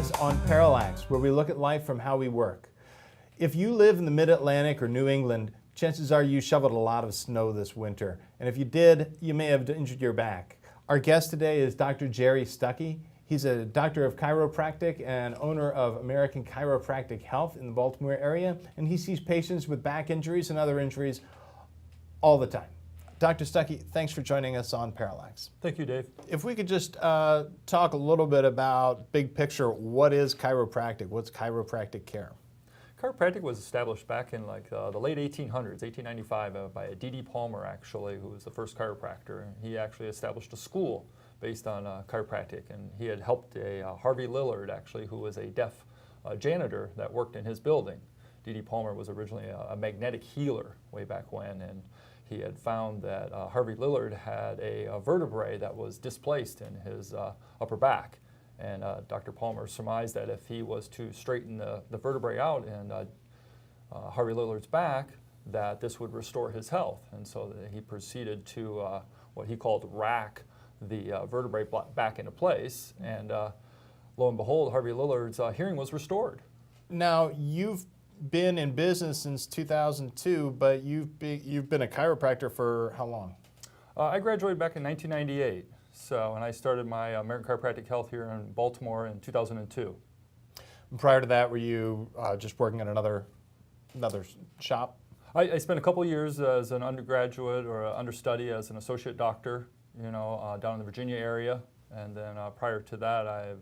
us on Parallax, where we look at life from how we work. If you live in the Mid-Atlantic or New England, chances are you shoveled a lot of snow this winter. And if you did, you may have injured your back. Our guest today is Dr. Jerry Stuckey. He's a doctor of chiropractic and owner of American Chiropractic Health in the Baltimore area, and he sees patients with back injuries and other injuries all the time. Dr. Stuckey, thanks for joining us on Parallax. Thank you, Dave. If we could just talk a little bit about big picture, what is chiropractic? What's chiropractic care? Chiropractic was established back in the late 1800s, 1895, by D.D. Palmer, actually, who was the first chiropractor. He actually established a school based on chiropractic, and he had helped Harvey Lillard, actually, who was a deaf janitor that worked in his building. D.D. Palmer was originally a magnetic healer way back when, and he had found that Harvey Lillard had a vertebrae that was displaced in his upper back. And Dr. Palmer surmised that if he was to straighten the vertebrae out in Harvey Lillard's back, that this would restore his health. And so he proceeded to what he called rack the vertebrae back into place. And lo and behold, Harvey Lillard's hearing was restored. Now, you've been in business since 2002, but you've been a chiropractor for how long? I graduated back in 1998. And I started my American Chiropractic Health here in Baltimore in 2002. And prior to that, were you just working at another shop? I spent a couple years as an undergraduate or understudy as an associate doctor, down in the Virginia area. And then prior to that, I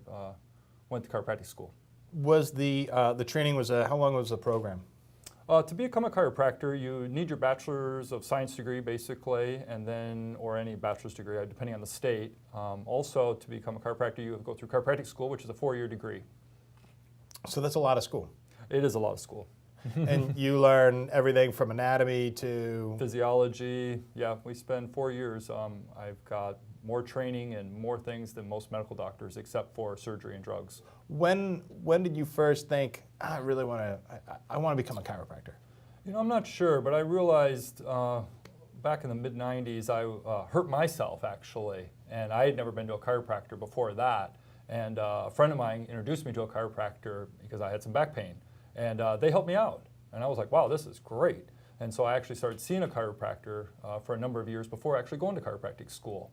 went to chiropractic school. Was the training, how long was the program? To become a chiropractor, you need your bachelor's of science degree, basically, and then, or any bachelor's degree, depending on the state. Also, to become a chiropractor, you go through chiropractic school, which is a 4-year degree. So that's a lot of school. It is a lot of school. And you learn everything from anatomy to physiology. Yeah, we spend 4 years. I've got more training and more things than most medical doctors, except for surgery and drugs. When did you first think, I really want to become a chiropractor? I'm not sure, but I realized back in the mid-90s I hurt myself, actually, and I had never been to a chiropractor before that. And a friend of mine introduced me to a chiropractor because I had some back pain, and they helped me out. And I was like, wow, this is great. And so I actually started seeing a chiropractor for a number of years before actually going to chiropractic school.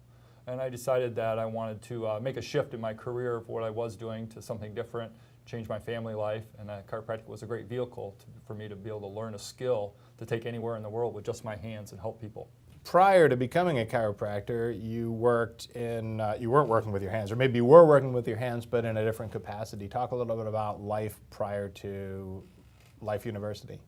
And I decided that I wanted to make a shift in my career of what I was doing to something different, change my family life, and chiropractic was a great vehicle for me to be able to learn a skill to take anywhere in the world with just my hands and help people. Prior to becoming a chiropractor, you worked in, you weren't working with your hands, or maybe you were working with your hands, but in a different capacity. Talk a little bit about life prior to Life University.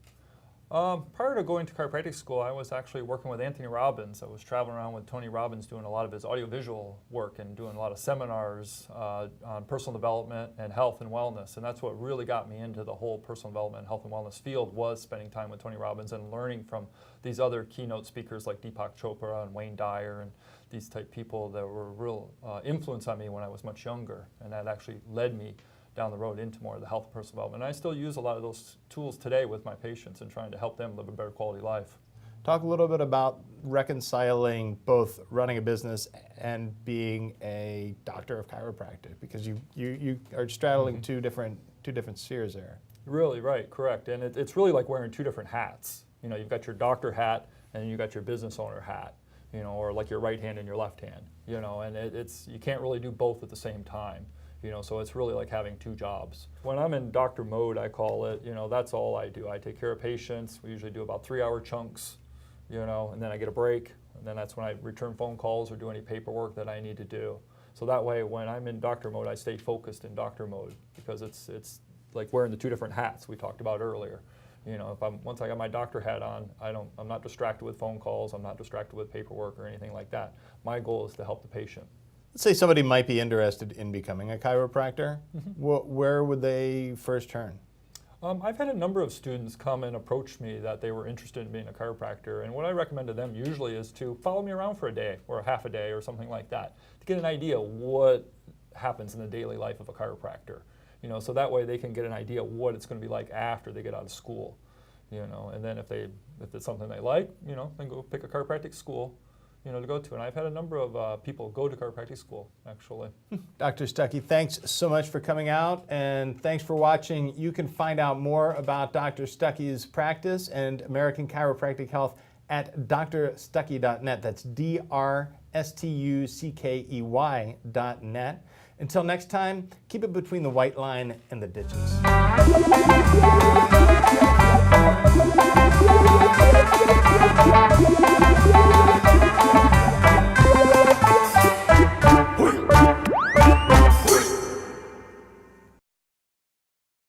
Prior to going to chiropractic school, I was actually working with Anthony Robbins. I was traveling around with Tony Robbins doing a lot of his audiovisual work and doing a lot of seminars on personal development and health and wellness. And that's what really got me into the whole personal development, health and wellness field, was spending time with Tony Robbins and learning from these other keynote speakers like Deepak Chopra and Wayne Dyer and these type people that were a real influence on me when I was much younger. And that actually led me down the road into more of the health and personal development. And I still use a lot of those tools today with my patients and trying to help them live a better quality life. Talk a little bit about reconciling both running a business and being a doctor of chiropractic, because you are straddling two different spheres there. Really, right, correct. And it's really like wearing two different hats. You've got your doctor hat and you've got your business owner hat, or like your right hand and your left hand, and you can't really do both at the same time. So it's really like having two jobs. When I'm in doctor mode, I call it, that's all I do. I take care of patients. We usually do about 3-hour chunks, and then I get a break. And then that's when I return phone calls or do any paperwork that I need to do. So that way, when I'm in doctor mode, I stay focused in doctor mode, because it's like wearing the two different hats we talked about earlier. Once I got my doctor hat on, I'm not distracted with phone calls. I'm not distracted with paperwork or anything like that. My goal is to help the patient. Let's say somebody might be interested in becoming a chiropractor. Where would they first turn? I've had a number of students come and approach me that they were interested in being a chiropractor, and what I recommend to them usually is to follow me around for a day or a half a day or something like that to get an idea what happens in the daily life of a chiropractor. So that way they can get an idea what it's going to be like after they get out of school. And then if it's something they like, then go pick a chiropractic school. to go to. And I've had a number of people go to chiropractic school, actually. Dr. Stuckey, thanks so much for coming out, and thanks for watching. You can find out more about Dr. Stuckey's practice and American Chiropractic Health at drstuckey.net. That's drstuckey.net. Until next time, keep it between the white line and the ditches.